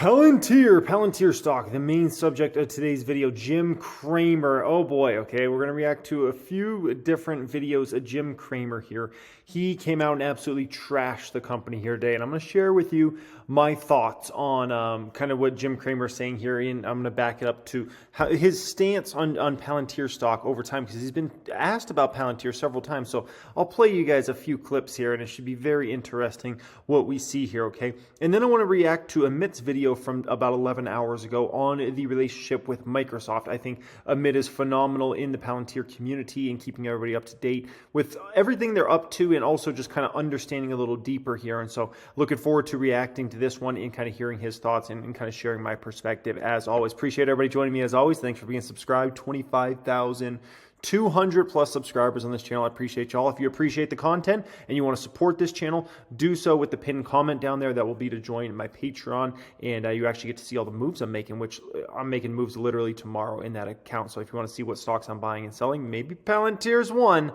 Palantir stock, the main subject of today's video, Jim Cramer. Oh boy, okay, we're going to react to a few different videos of Jim Cramer here. He came out and absolutely trashed the company here today, and I'm going to share with you my thoughts on kind of what Jim Cramer is saying here, and I'm going to back it up to his stance on Palantir stock over time, because he's been asked about Palantir several times. So I'll play you guys a few clips here, and it should be very interesting what we see here, okay? And then I want to react to Amit's video from about 11 hours ago on the relationship with Microsoft. I think Amit is phenomenal in the Palantir community and keeping everybody up to date with everything they're up to, and also just kind of understanding a little deeper here. And so looking forward to reacting to this one and kind of hearing his thoughts and kind of sharing my perspective as always. Appreciate everybody joining me as always. Thanks for being subscribed. 25,200 plus subscribers on this channel. I appreciate y'all. If you appreciate the content and you want to support this channel, do so with the pinned comment down there. That will be to join my Patreon, and you actually get to see all the moves I'm making, which I'm making moves literally tomorrow in that account. So if you want to see what stocks I'm buying and selling, maybe Palantir's one,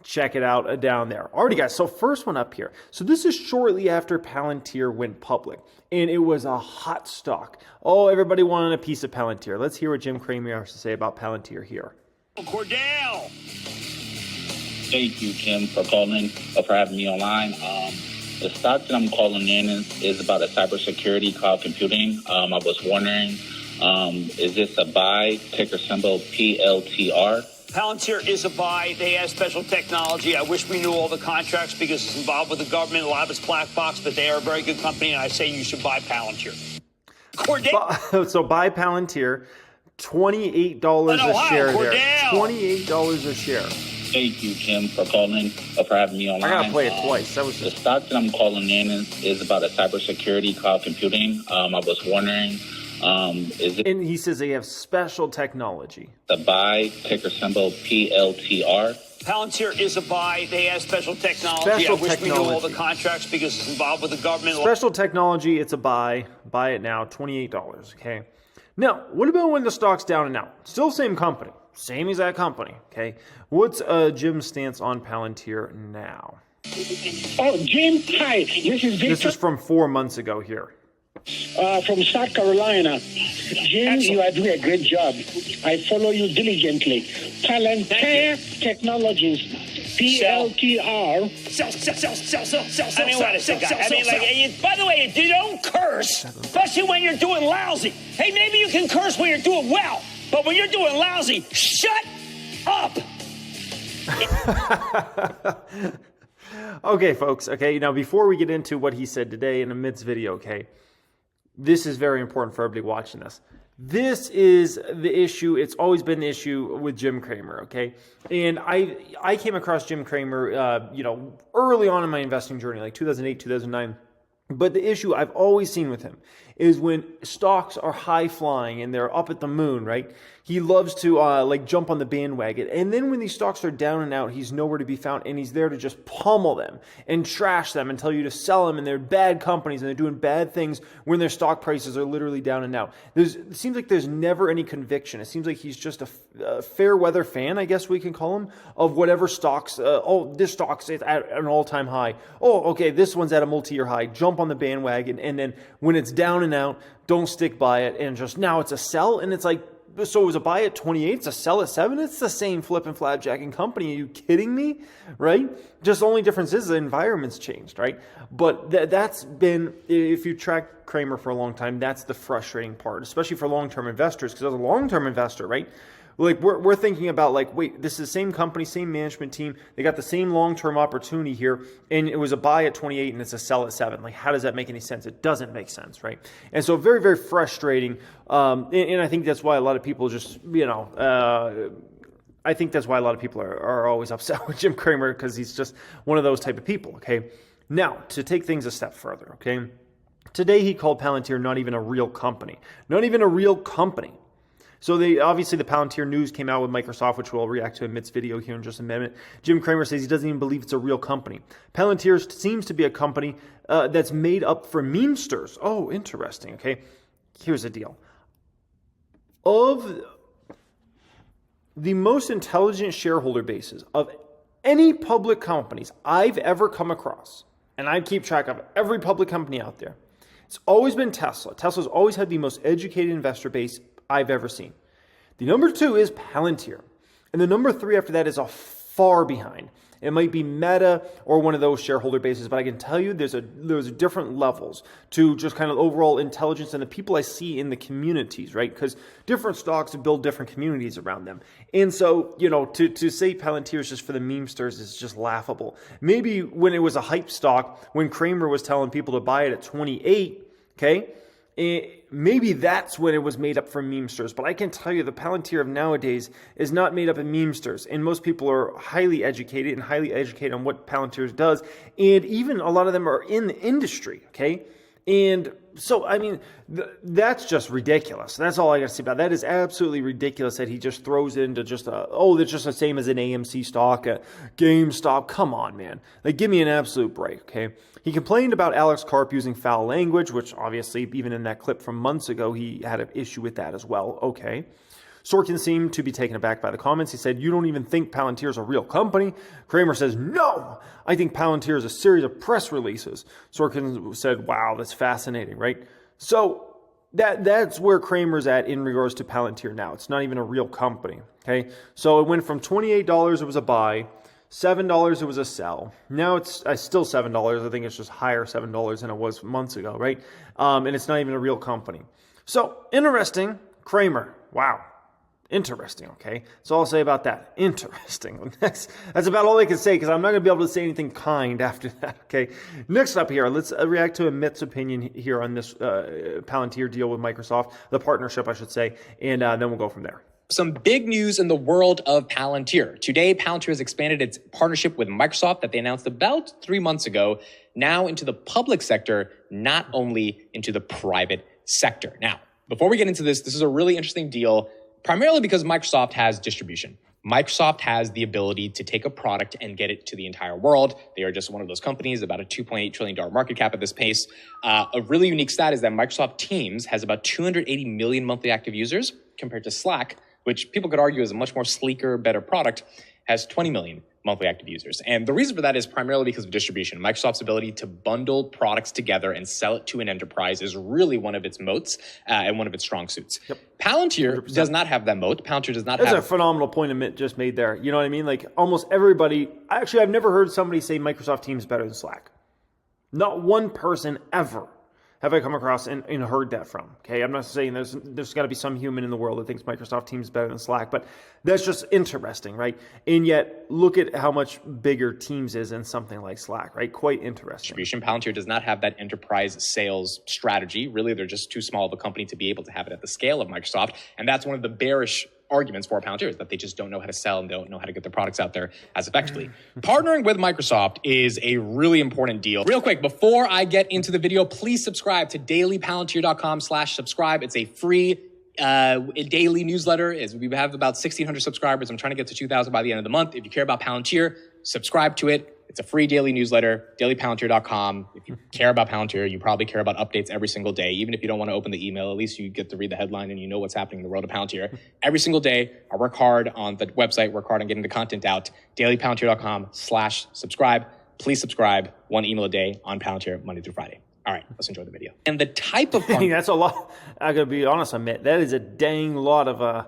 check it out down there. Alrighty guys, so first one up here. So this is shortly after Palantir went public, and it was a hot stock. Oh, everybody wanted a piece of Palantir. Let's hear what Jim Cramer has to say about Palantir here. Cordell. Thank you, Jim, for calling or for having me online. The stock that I'm calling in is about a cybersecurity cloud computing. I was wondering, is this a buy? Ticker symbol PLTR. Palantir is a buy. They have special technology. I wish we knew all the contracts because it's involved with the government. A lot of it's black box, but they are a very good company, and I say you should buy Palantir. So buy Palantir, $28 a share there. $28 a share. Thank you, Jim, for calling or for having me online. I gotta play it twice. That was the stock that I'm calling in is about a cybersecurity cloud computing. I was wondering, is it? And he says they have special technology. The buy, ticker symbol PLTR. Palantir is a buy. They have special technology. I wish we knew all the contracts because it's involved with the government. Special technology, it's a buy. Buy it now, $28, okay? Now, what about when the stock's down and out? Still same company. Same exact company, okay? What's Jim's stance on Palantir now? Oh, Jim, hi. This is Victor. This is from 4 months ago here. From South Carolina. Jim, you are doing a great job. I follow you diligently. Palantir Technologies, PLTR. Sell. I mean, what is it, guy? I mean, like, by the way, you don't curse, especially when you're doing lousy. Hey, maybe you can curse when you're doing well, but when you're doing lousy, shut up. Okay, folks, okay, now before we get into what he said today in Amit's video, okay, this is very important for everybody watching this. This is the issue. It's always been the issue with Jim Cramer, okay? And I came across Jim Cramer, early on in my investing journey, like 2008, 2009. But the issue I've always seen with him is when stocks are high flying and they're up at the moon, right? He loves to jump on the bandwagon. And then when these stocks are down and out, he's nowhere to be found, and he's there to just pummel them and trash them and tell you to sell them, and they're bad companies and they're doing bad things when their stock prices are literally down and out. It seems like there's never any conviction. It seems like he's just a fair weather fan, I guess we can call him, of whatever stocks. This stock's at an all-time high. Oh, okay, this one's at a multi-year high. Jump on the bandwagon, and then when it's down and out, don't stick by it, and just now it's a sell, and it's like, so it was a buy at 28, it's a sell at 7, it's the same flipping flapjacking company. Are you kidding me? Right? Just the only difference is the environment's changed, right? But that's been, if you track Cramer for a long time, that's the frustrating part, especially for long-term investors, because as a long-term investor, right, like we're thinking about, like, wait, this is the same company, same management team. They got the same long-term opportunity here, and it was a buy at 28 and it's a sell at 7. Like, how does that make any sense? It doesn't make sense, right? And so very, very frustrating. And I think that's why a lot of people just, I think that's why a lot of people are always upset with Jim Cramer, because he's just one of those type of people, okay? Now, to take things a step further, okay? Today he called Palantir not even a real company. Not even a real company. So obviously the Palantir news came out with Microsoft, which we'll react to in Amit's video here in just a minute. Jim Cramer says he doesn't even believe it's a real company. Palantir seems to be a company that's made up for memesters. Oh, interesting. Okay, here's the deal. Of the most intelligent shareholder bases of any public companies I've ever come across, and I keep track of every public company out there, It's always been Tesla. Tesla's always had the most educated investor base I've ever seen. The number 2 is Palantir. And the number 3 after that is a far behind. It might be Meta or one of those shareholder bases, but I can tell you there's different levels to just kind of overall intelligence and the people I see in the communities, right? Because different stocks build different communities around them. And so, to say Palantir is just for the memesters is just laughable. Maybe when it was a hype stock, when Cramer was telling people to buy it at 28, okay? Maybe that's when it was made up for memesters, but I can tell you the Palantir of nowadays is not made up of memesters, and most people are highly educated on what Palantir does, and even a lot of them are in the industry, okay? And so, I mean, that's just ridiculous. That's all I got to say about that. Is absolutely ridiculous that he just throws it into just that's just the same as an AMC stock, a GameStop. Come on, man. Like, give me an absolute break, okay? He complained about Alex Karp using foul language, which obviously, even in that clip from months ago, he had an issue with that as well. Okay. Sorkin seemed to be taken aback by the comments. He said, "You don't even think Palantir is a real company?" Cramer says, "No, I think Palantir is a series of press releases." Sorkin said, "Wow, that's fascinating," right? So that's where Cramer's at in regards to Palantir now. It's not even a real company, okay? So it went from $28, it was a buy, $7, it was a sell. Now it's still $7. I think it's just higher $7 than it was months ago, right? And it's not even a real company. So interesting, Cramer. Wow. Interesting, okay? That's all I'll say about that. Interesting. That's about all I can say because I'm not going to be able to say anything kind after that, okay? Next up here, let's react to Amit's opinion here on this Palantir deal with Microsoft, the partnership, I should say, and then we'll go from there. Some big news in the world of Palantir. Today, Palantir has expanded its partnership with Microsoft that they announced about 3 months ago, now into the public sector, not only into the private sector. Now, before we get into this is a really interesting deal, primarily because Microsoft has distribution. Microsoft has the ability to take a product and get it to the entire world. They are just one of those companies, about a $2.8 trillion market cap at this pace. A really unique stat is that Microsoft Teams has about 280 million monthly active users compared to Slack, which people could argue is a much more sleeker, better product, has 20 million monthly active users. And the reason for that is primarily because of distribution. Microsoft's ability to bundle products together and sell it to an enterprise is really one of its moats and one of its strong suits. Yep. Palantir 100%. Does not have that moat. Palantir does not have... That's a phenomenal point Amit just made there. You know what I mean? Like, almost everybody... Actually, I've never heard somebody say Microsoft Teams is better than Slack. Not one person ever have I come across and heard that from. Okay, I'm not saying there's got to be some human in the world that thinks Microsoft Teams is better than Slack, but that's just interesting, right? And yet, look at how much bigger Teams is than something like Slack, right? Quite interesting. Distribution. Palantir does not have that enterprise sales strategy. Really, they're just too small of a company to be able to have it at the scale of Microsoft, and that's one of the bearish arguments for Palantir is that they just don't know how to sell and they don't know how to get their products out there as effectively. Partnering with Microsoft is a really important deal. Real quick, before I get into the video, please subscribe to dailypalantir.com/subscribe. It's a free daily newsletter. We have about 1,600 subscribers. I'm trying to get to 2,000 by the end of the month. If you care about Palantir, subscribe to it. It's a free daily newsletter, dailypalantir.com. If you care about Palantir, you probably care about updates every single day. Even if you don't want to open the email, at least you get to read the headline and you know what's happening in the world of Palantir. Every single day, I work hard on the website, work hard on getting the content out. dailypalantir.com/subscribe. Please subscribe. 1 email a day on Palantir, Monday through Friday. All right, let's enjoy the video. And the type of... That's a lot. I got to be honest, Amit. That is a dang lot of...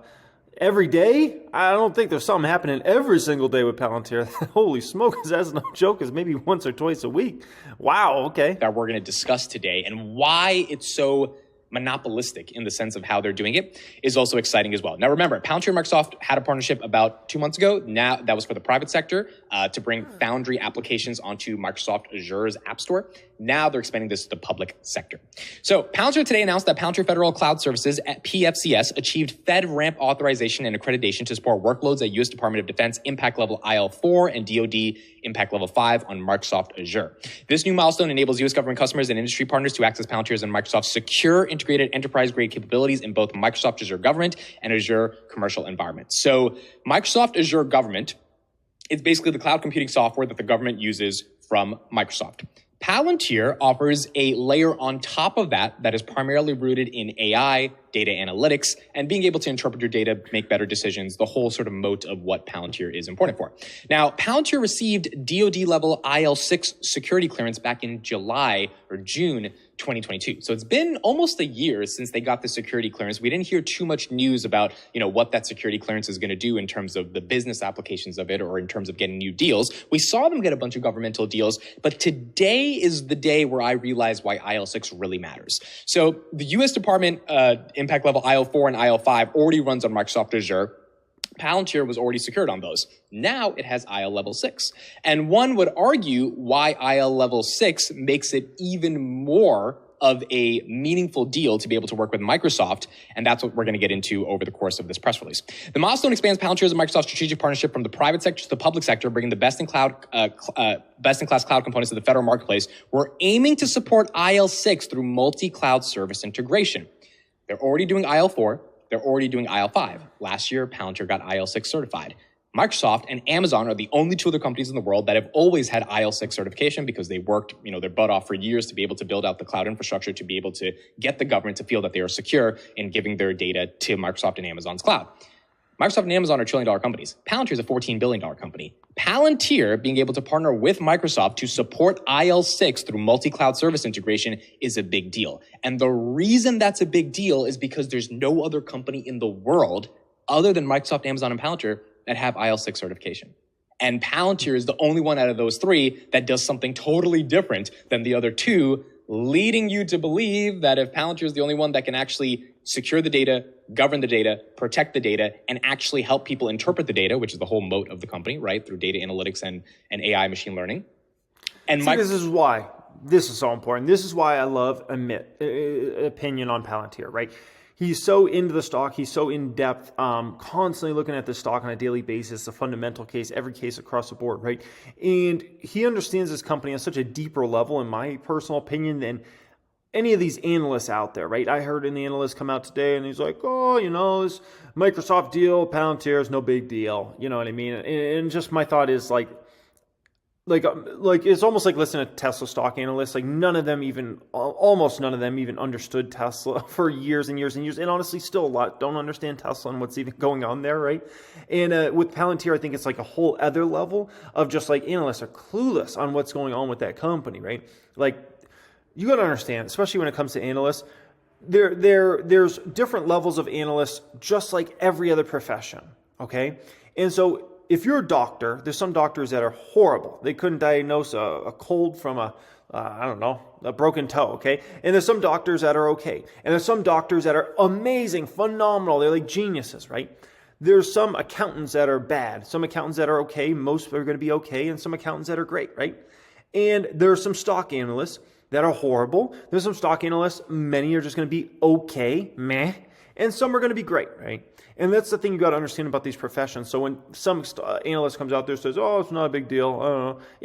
Every day? I don't think there's something happening every single day with Palantir. Holy smokes, that's no joke. It's maybe once or twice a week. Wow, okay. That we're going to discuss today and why it's so monopolistic in the sense of how they're doing it is also exciting as well. Now remember, Palantir and Microsoft had a partnership about 2 months ago. Now that was for the private sector to bring Foundry applications onto Microsoft Azure's App Store. Now they're expanding this to the public sector. So Palantir today announced that Palantir Federal Cloud Services at PFCS achieved FedRAMP authorization and accreditation to support workloads at U.S. Department of Defense Impact Level IL4 and DoD Impact Level 5 on Microsoft Azure. This new milestone enables U.S. government customers and industry partners to access Palantir's and Microsoft's secure integrated enterprise-grade capabilities in both Microsoft Azure Government and Azure Commercial environments. So Microsoft Azure Government is basically the cloud computing software that the government uses from Microsoft. Palantir offers a layer on top of that that is primarily rooted in AI, data analytics, and being able to interpret your data, make better decisions, the whole sort of moat of what Palantir is important for. Now, Palantir received DoD-level IL-6 security clearance back in July or June 2022. So it's been almost a year since they got the security clearance. We didn't hear too much news about, what that security clearance is going to do in terms of the business applications of it or in terms of getting new deals. We saw them get a bunch of governmental deals, but today is the day where I realized why IL-6 really matters. So the U.S. Department impact level IL-4 and IL-5 already runs on Microsoft Azure. Palantir was already secured on those. Now it has IL level 6. And one would argue why IL level 6 makes it even more of a meaningful deal to be able to work with Microsoft. And that's what we're going to get into over the course of this press release. The milestone expands Palantir's and Microsoft's strategic partnership from the private sector to the public sector, bringing the best-in-class cloud components to the federal marketplace. We're aiming to support IL6 through multi-cloud service integration. They're already doing IL4. They're already doing IL5. Last year, Palantir got IL6 certified. Microsoft and Amazon are the only two other companies in the world that have always had IL6 certification because they worked, their butt off for years to be able to build out the cloud infrastructure to be able to get the government to feel that they are secure in giving their data to Microsoft and Amazon's cloud. Microsoft and Amazon are trillion-dollar companies. Palantir is a $14 billion company. Palantir being able to partner with Microsoft to support IL6 through multi-cloud service integration is a big deal. And the reason that's a big deal is because there's no other company in the world other than Microsoft, Amazon, and Palantir that have IL6 certification. And Palantir is the only one out of those three that does something totally different than the other two, leading you to believe that if Palantir is the only one that can actually secure the data, govern the data, protect the data, and actually help people interpret the data, which is the whole moat of the company, right, through data analytics and AI machine learning. And this is why this is so important. This is why I love Amit's opinion on Palantir, right? He's so into the stock. He's so in depth, constantly looking at the stock on a daily basis, a fundamental case, every case across the board, right? And he understands this company on such a deeper level, in my personal opinion, than any of these analysts out there, right? I heard an analyst come out today and he's like, this Microsoft deal, Palantir is no big deal. You know what I mean? And just my thought is like it's almost like listening to Tesla stock analysts. Like almost none of them even understood Tesla for years and years and years. And honestly, still a lot don't understand Tesla and what's even going on there, right? And with Palantir, I think it's like a whole other level of just like analysts are clueless on what's going on with that company, right? Like, you got to understand, especially when it comes to analysts, there's different levels of analysts, just like every other profession, okay? And so if you're a doctor, there's some doctors that are horrible. They couldn't diagnose a cold from a broken toe, okay? And there's some doctors that are okay. And there's some doctors that are amazing, phenomenal. They're like geniuses, right? There's some accountants that are bad, some accountants that are okay, most are going to be okay, and some accountants that are great, right? And there's some stock analysts that are horrible. There's some stock analysts, many are just going to be okay, meh, and some are going to be great, right? And that's the thing you got to understand about these professions. So when some analyst comes out there and says, it's not a big deal, I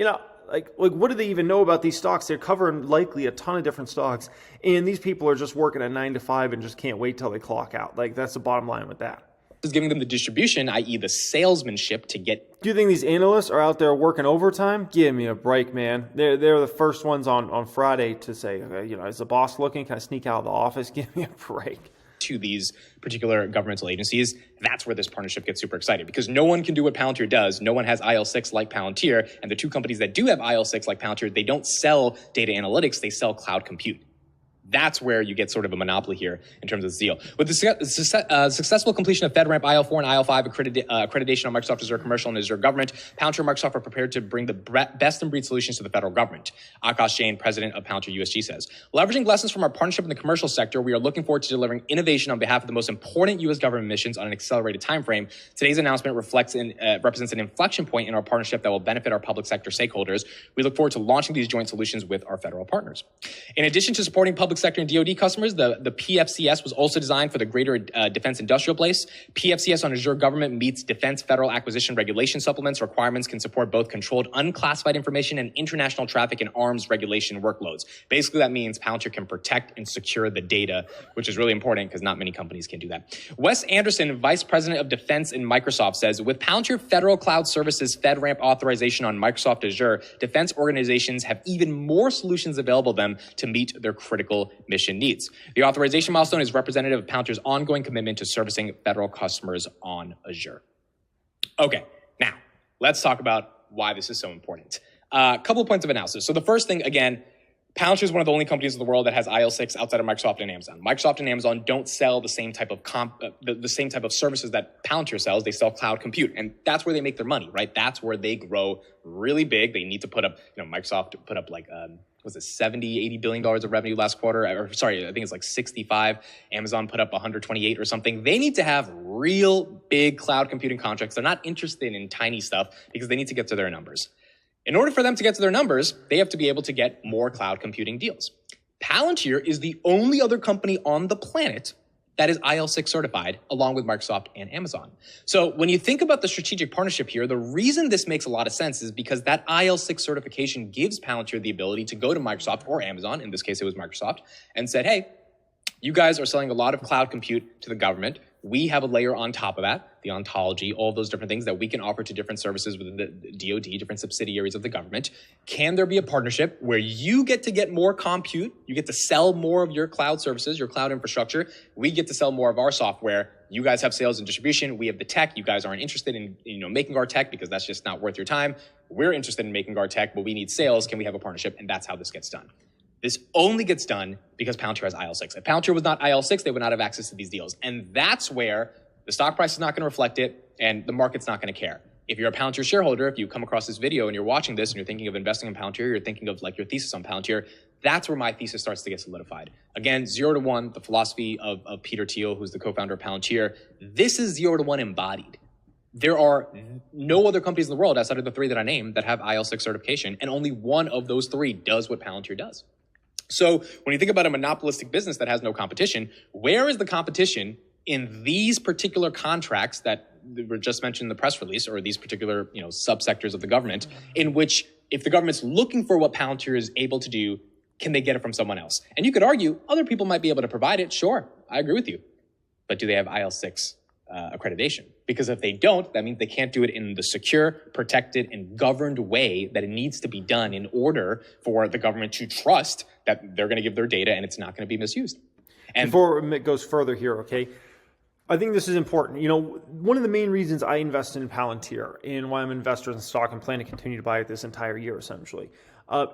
don't know, like what do they even know about these stocks? They're covering likely a ton of different stocks, and these people are just working at 9 to 5 and just can't wait till they clock out. Like, that's the bottom line with that. Is giving them the distribution, i.e. the salesmanship to get. Do you think these analysts are out there working overtime? Give me a break, man. They're the first ones on Friday to say, okay, is the boss looking? Can I sneak out of the office? Give me a break. To these particular governmental agencies, that's where this partnership gets super excited, because no one can do what Palantir does. No one has IL6 like Palantir, and the two companies that do have IL6 like Palantir, they don't sell data analytics, they sell cloud compute. That's where you get sort of a monopoly here in terms of the deal. With the successful completion of FedRAMP IL4 and IL5 accreditation on Microsoft Azure Commercial and Azure Government, Palantir and Microsoft are prepared to bring the best-in-breed solutions to the federal government. Akash Jain, president of Palantir USG, says, leveraging lessons from our partnership in the commercial sector, we are looking forward to delivering innovation on behalf of the most important U.S. government missions on an accelerated timeframe. Today's announcement represents an inflection point in our partnership that will benefit our public sector stakeholders. We look forward to launching these joint solutions with our federal partners. In addition to supporting public sector and DoD customers, the PFCS was also designed for the greater defense industrial base. PFCS on Azure Government meets defense federal acquisition regulation supplements. Requirements can support both controlled unclassified information and international traffic and arms regulation workloads. Basically, that means Palantir can protect and secure the data, which is really important because not many companies can do that. Wes Anderson, Vice President of Defense in Microsoft, says, with Palantir Federal Cloud Services FedRAMP authorization on Microsoft Azure, defense organizations have even more solutions available to them to meet their critical critical mission needs. The authorization milestone is representative of Palantir's ongoing commitment to servicing federal customers on Azure. Okay, now let's talk about why this is so important. A couple of points of analysis. So the first thing, again, Palantir is one of the only companies in the world that has IL6 outside of Microsoft and Amazon. Microsoft and Amazon don't sell the same type of the same type of services that Palantir sells. They sell cloud compute, and that's where they make their money, right? That's where they grow really big. They need to put up, Microsoft put up like was it $70-80 billion of revenue last quarter? Or sorry, I think it's like 65. Amazon put up 128 or something. They need to have real big cloud computing contracts. They're not interested in tiny stuff because they need to get to their numbers. In order for them to get to their numbers, they have to be able to get more cloud computing deals. Palantir is the only other company on the planet that is IL6 certified, along with Microsoft and Amazon. So when you think about the strategic partnership here, the reason this makes a lot of sense is because that IL6 certification gives Palantir the ability to go to Microsoft or Amazon, in this case it was Microsoft, and said, hey, you guys are selling a lot of cloud compute to the government. We have a layer on top of that, the ontology, all those different things that we can offer to different services within the DoD, different subsidiaries of the government. Can there be a partnership where you get more compute, you get to sell more of your cloud services, your cloud infrastructure, we get to sell more of our software, you guys have sales and distribution, we have the tech, you guys aren't interested in making our tech because that's just not worth your time. We're interested in making our tech, but we need sales, can we have a partnership? And that's how this gets done. This only gets done because Palantir has IL6. If Palantir was not IL6, they would not have access to these deals. And that's where the stock price is not going to reflect it and the market's not going to care. If you're a Palantir shareholder, if you come across this video and you're watching this and you're thinking of investing in Palantir, you're thinking of like your thesis on Palantir, that's where my thesis starts to get solidified. Again, 0 to 1, the philosophy of Peter Thiel, who's the co-founder of Palantir, this is 0 to 1 embodied. There are no other companies in the world outside of the 3 that I named that have IL6 certification, and only one of those 3 does what Palantir does. So when you think about a monopolistic business that has no competition, where is the competition in these particular contracts that were just mentioned in the press release, or these particular subsectors of the government, in which if the government's looking for what Palantir is able to do, can they get it from someone else? And you could argue other people might be able to provide it. Sure, I agree with you. But do they have IL6 accreditation? Because if they don't, that means they can't do it in the secure, protected, and governed way that it needs to be done in order for the government to trust that they're going to give their data and it's not going to be misused. And before it goes further here, okay, I think this is important. One of the main reasons I invested in Palantir and why I'm an investor in stock and plan to continue to buy it this entire year, essentially,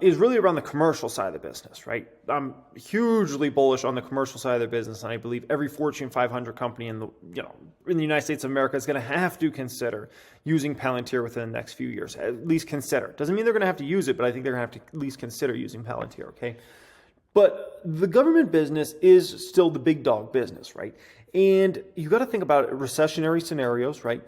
is really around the commercial side of the business, right? I'm hugely bullish on the commercial side of the business, and I believe every Fortune 500 company in the United States of America is going to have to consider using Palantir within the next few years. At least consider. Doesn't mean they're going to have to use it, but I think they're going to have to at least consider using Palantir, okay? But the government business is still the big dog business, right? And you got to think about recessionary scenarios, right?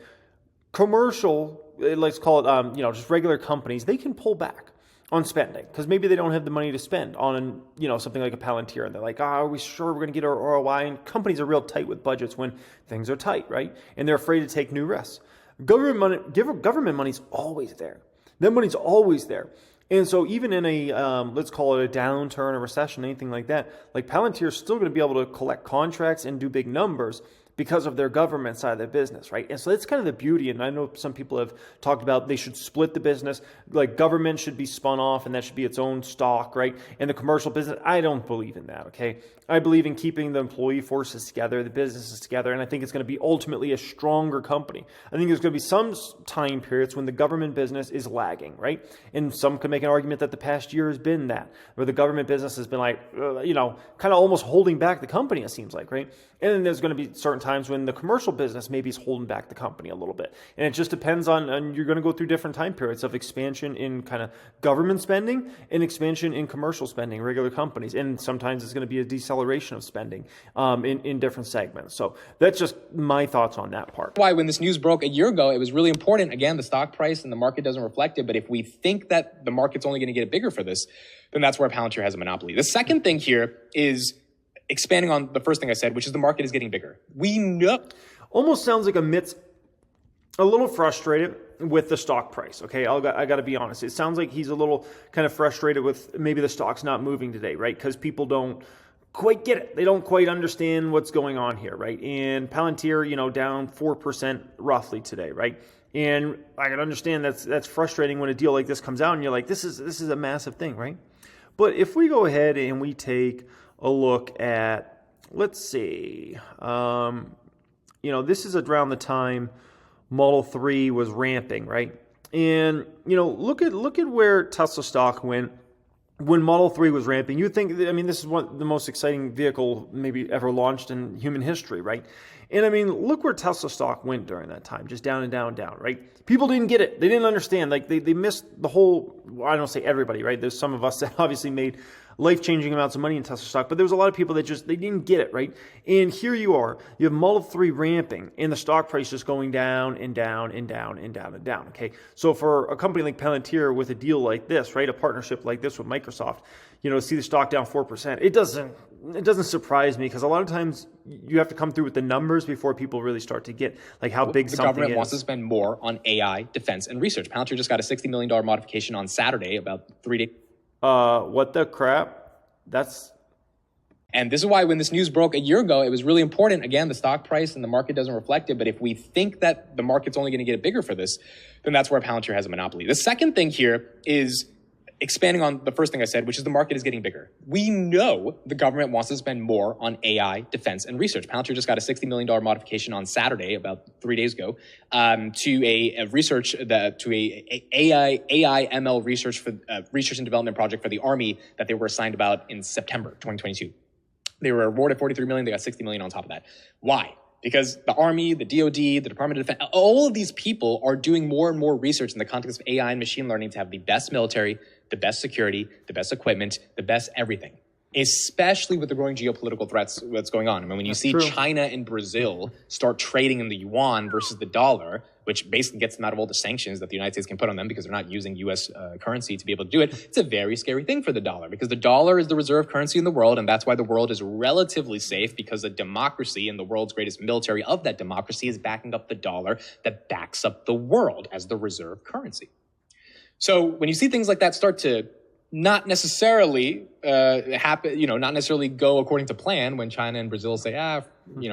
Commercial, let's call it, just regular companies, they can pull back on spending because maybe they don't have the money to spend on, something like a Palantir. And they're like, are we sure we're going to get our ROI? And companies are real tight with budgets when things are tight, right? And they're afraid to take new risks. Government money's always there. That money's always there. And so even in a, let's call it a downturn, a recession, anything like that, like Palantir is still going to be able to collect contracts and do big numbers because of their government side of the business, right? And so that's kind of the beauty. And I know some people have talked about they should split the business, like government should be spun off and that should be its own stock, right? And the commercial business, I don't believe in that, okay? I believe in keeping the employee forces together, the businesses together, and I think it's going to be ultimately a stronger company. I think there's going to be some time periods when the government business is lagging, right? And some could make an argument that the past year has been that, where the government business has been like, kind of almost holding back the company, it seems like, right? And then there's going to be certain times when the commercial business maybe is holding back the company a little bit. And it just depends on you're going to go through different time periods of expansion in kind of government spending and expansion in commercial spending, regular companies. And sometimes it's going to be a deceleration of spending in different segments. So that's just my thoughts on that part. Why when this news broke a year ago, it was really important. Again, the stock price and the market doesn't reflect it. But if we think that the market's only going to get bigger for this, then that's where Palantir has a monopoly. The second thing here is expanding on the first thing I said, which is the market is getting bigger. We know. Almost sounds like Amit's a little frustrated with the stock price, okay? I got to be honest. It sounds like he's a little kind of frustrated with maybe the stock's not moving today, right? Because people don't quite get it. They don't quite understand what's going on here, right? And Palantir, down 4% roughly today, right? And I can understand that's frustrating when a deal like this comes out and you're like, this is a massive thing, right? But if we go ahead and we take a look at, let's see, this is around the time Model 3 was ramping, right? And, look at where Tesla stock went when Model 3 was ramping. You'd think, this is the most exciting vehicle maybe ever launched in human history, right? And look where Tesla stock went during that time, just down and down and down, right? People didn't get it. They didn't understand. Like they missed the whole, I don't say everybody, right? There's some of us that obviously made life-changing amounts of money in Tesla stock, but there was a lot of people that they didn't get it, right? And here you are, you have Model 3 ramping and the stock price just going down and down and down and down and down, okay? So for a company like Palantir with a deal like this, right, a partnership like this with Microsoft, see the stock down 4%, it doesn't surprise me, because a lot of times you have to come through with the numbers before people really start to get like how big something is. The government wants to spend more on AI, defense, and research. Palantir just got a $60 million modification on Saturday, about 3 days. What the crap? And this is why when this news broke a year ago, it was really important. Again, the stock price and the market doesn't reflect it. But if we think that the market's only going to get bigger for this, then that's where Palantir has a monopoly. The second thing here is expanding on the first thing I said, which is the market is getting bigger. We know the government wants to spend more on AI, defense, and research. Palantir just got a $60 million modification on Saturday, about 3 days ago, to a AI ML research for research and development project for the Army that they were assigned about in September 2022. They were awarded $43 million. They got $60 million on top of that. Why? Because the Army, the DoD, the Department of Defense, all of these people are doing more and more research in the context of AI and machine learning to have the best military, the best security, the best equipment, the best everything, especially with the growing geopolitical threats that's going on. When you see China and Brazil start trading in the yuan versus the dollar, which basically gets them out of all the sanctions that the United States can put on them because they're not using U.S. currency to be able to do it, it's a very scary thing for the dollar, because the dollar is the reserve currency in the world, and that's why the world is relatively safe, because a democracy and the world's greatest military of that democracy is backing up the dollar that backs up the world as the reserve currency. So when you see things like that start to not necessarily happen, not necessarily go according to plan, when China and Brazil say,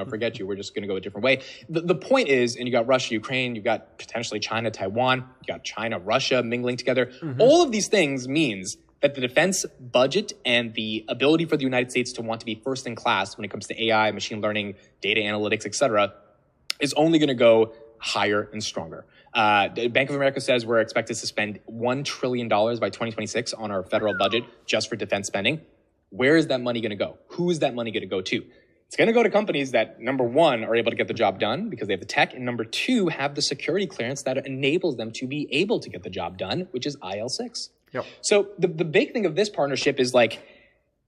forget you, we're just going to go a different way. The point is, and you got Russia, Ukraine, you've got potentially China, Taiwan, you got China, Russia mingling together. Mm-hmm. All of these things means that the defense budget and the ability for the United States to want to be first in class when it comes to AI, machine learning, data analytics, et cetera, is only going to go higher and stronger. The Bank of America says we're expected to spend $1 trillion by 2026 on our federal budget just for defense spending. Where is that money going to go? Who is that money going to go to? It's going to go to companies that, number one, are able to get the job done because they have the tech, and number two, have the security clearance that enables them to be able to get the job done, which is IL6. Yep. So the big thing of this partnership is like,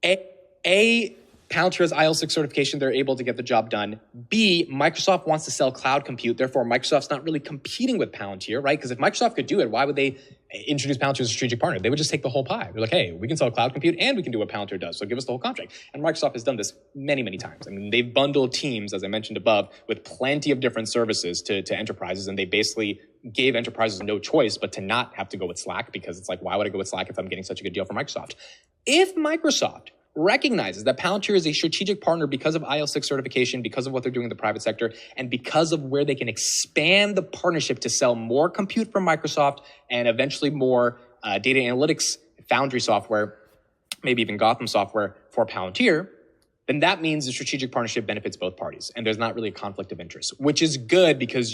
A, Palantir has IL6 certification, they're able to get the job done. B, Microsoft wants to sell cloud compute, therefore Microsoft's not really competing with Palantir, right? Because if Microsoft could do it, why would they introduce Palantir as a strategic partner? They would just take the whole pie. They're like, hey, we can sell cloud compute and we can do what Palantir does, so give us the whole contract. And Microsoft has done this many, many times. They've bundled teams, as I mentioned above, with plenty of different services to enterprises, and they basically gave enterprises no choice but to not have to go with Slack, because it's like, why would I go with Slack if I'm getting such a good deal from Microsoft? If Microsoft recognizes that Palantir is a strategic partner because of IL6 certification, because of what they're doing in the private sector, and because of where they can expand the partnership to sell more compute from Microsoft and eventually more data analytics Foundry software, maybe even Gotham software for Palantir, then that means the strategic partnership benefits both parties, and there's not really a conflict of interest, which is good, because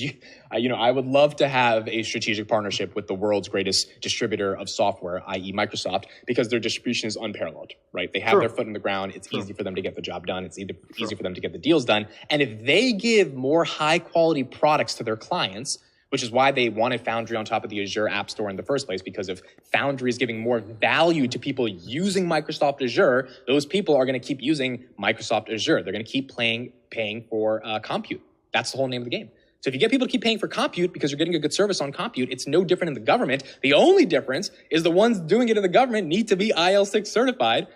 I would love to have a strategic partnership with the world's greatest distributor of software, i.e. Microsoft, because their distribution is unparalleled, right? They have their foot in the ground. It's easy for them to get the job done. It's easy for them to get the deals done. And if they give more high quality products to their clients, which is why they wanted Foundry on top of the Azure App Store in the first place, because if Foundry is giving more value to people using Microsoft Azure, those people are going to keep using Microsoft Azure. They're going to keep paying for compute. That's the whole name of the game. So if you get people to keep paying for compute because you're getting a good service on compute, it's no different in the government. The only difference is the ones doing it in the government need to be IL6 certified,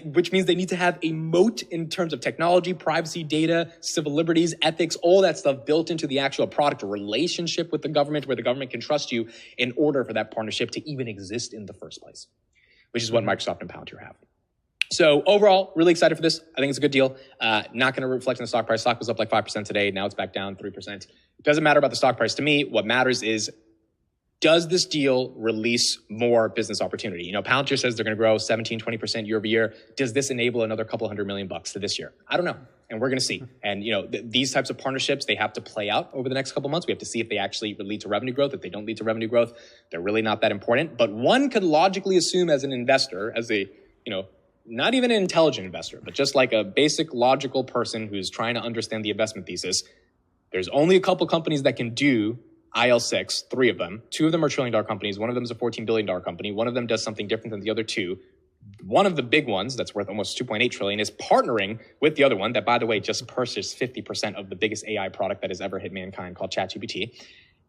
which means they need to have a moat in terms of technology, privacy, data, civil liberties, ethics, all that stuff built into the actual product relationship with the government, where the government can trust you in order for that partnership to even exist in the first place, which is what Microsoft and Palantir have. So overall, really excited for this. I think it's a good deal. Not going to reflect on the stock price. Stock was up like 5% today. Now it's back down 3%. It doesn't matter about the stock price to me. What matters is does this deal release more business opportunity? You know, Palantir says they're going to grow 17, 20% year over year. Does this enable another couple $100 million to this year? I don't know. And we're going to see. And, you know, these types of partnerships, they have to play out over the next couple months. We have to see if they actually lead to revenue growth. If they don't lead to revenue growth, they're really not that important. But one could logically assume as an investor, as a, you know, not even an intelligent investor, but just like a basic logical person who's trying to understand the investment thesis, there's only a couple companies that can do IL6, 3 of them. 2 of them are trillion-dollar companies. One of them is a $14 billion company. One of them does something different than the other 2. One of the big ones that's worth almost $2.8 trillion is partnering with the other one that, by the way, just purchased 50% of the biggest AI product that has ever hit mankind, called ChatGPT.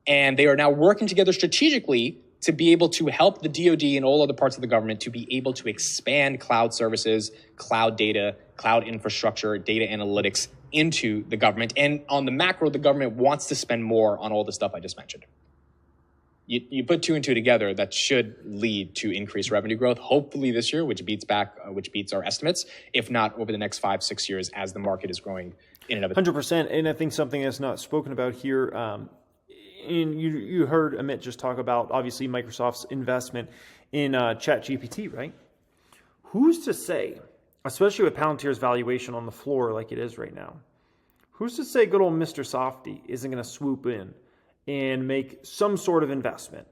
And they are now working together strategically to be able to help the DoD and all other parts of the government to be able to expand cloud services, cloud data, cloud infrastructure, data analytics into the government. And on the macro, the government wants to spend more on all the stuff I just mentioned. You put 2 and 2 together, that should lead to increased revenue growth, hopefully this year, which beats our estimates, if not over the next 5-6 years as the market is growing in and of itself. 100%. And I think something that's not spoken about here, and you heard Amit just talk about, obviously, Microsoft's investment in ChatGPT, right? Who's to say, especially with Palantir's valuation on the floor like it is right now, who's to say good old Mr. Softy isn't going to swoop in and make some sort of investment?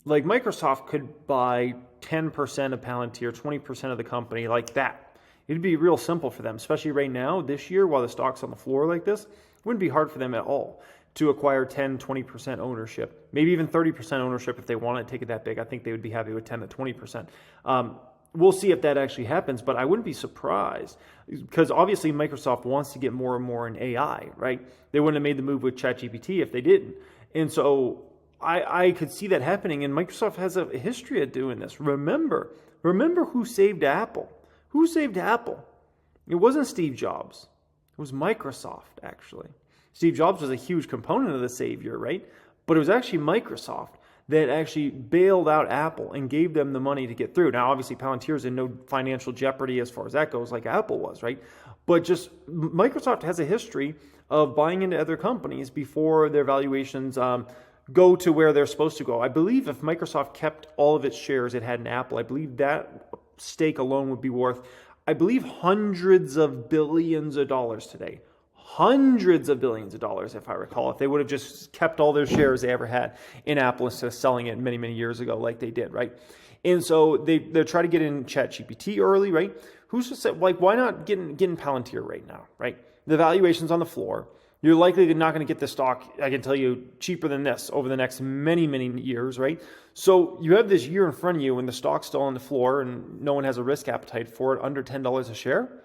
Like, Microsoft could buy 10% of Palantir, 20% of the company, like that. It'd be real simple for them, especially right now, this year, while the stock's on the floor like this. It wouldn't be hard for them at all to acquire 10, 20% ownership, maybe even 30% ownership if they want to take it that big. I think they would be happy with 10 to 20%. We'll see if that actually happens, but I wouldn't be surprised, because obviously Microsoft wants to get more and more in AI, right? They wouldn't have made the move with ChatGPT if they didn't. And so I could see that happening, and Microsoft has a history of doing this. Remember who saved Apple. Who saved Apple? It wasn't Steve Jobs. It was Microsoft, actually. Steve Jobs was a huge component of the savior, right? But it was actually Microsoft that actually bailed out Apple and gave them the money to get through. Now, obviously, Palantir's in no financial jeopardy as far as that goes, like Apple was, right? But just Microsoft has a history of buying into other companies before their valuations go to where they're supposed to go. I believe if Microsoft kept all of its shares it had in Apple, I believe that stake alone would be worth, I believe, hundreds of billions of dollars today. Hundreds of billions of dollars, if I recall, if they would have just kept all their shares they ever had in Apple instead of selling it many, many years ago like they did, right? And so they're trying to get in ChatGPT early, right? Who's to say, like, why not get in Palantir right now, right? The valuation's on the floor. You're likely not going to get the stock, I can tell you, cheaper than this over the next many, many years, right? So you have this year in front of you when the stock's still on the floor and no one has a risk appetite for it, under $10 a share.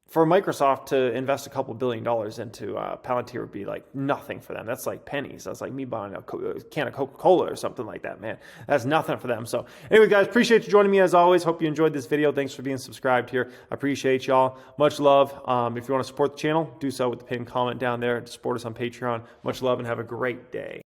For Microsoft to invest a couple $1 billion into Palantir would be like nothing for them. That's like pennies. That's like me buying a can of Coca-Cola or something like that, man. That's nothing for them. So anyway, guys, appreciate you joining me as always. Hope you enjoyed this video. Thanks for being subscribed here. I appreciate y'all. Much love. If you want to support the channel, do so with the pinned comment down there. Support us on Patreon. Much love and have a great day.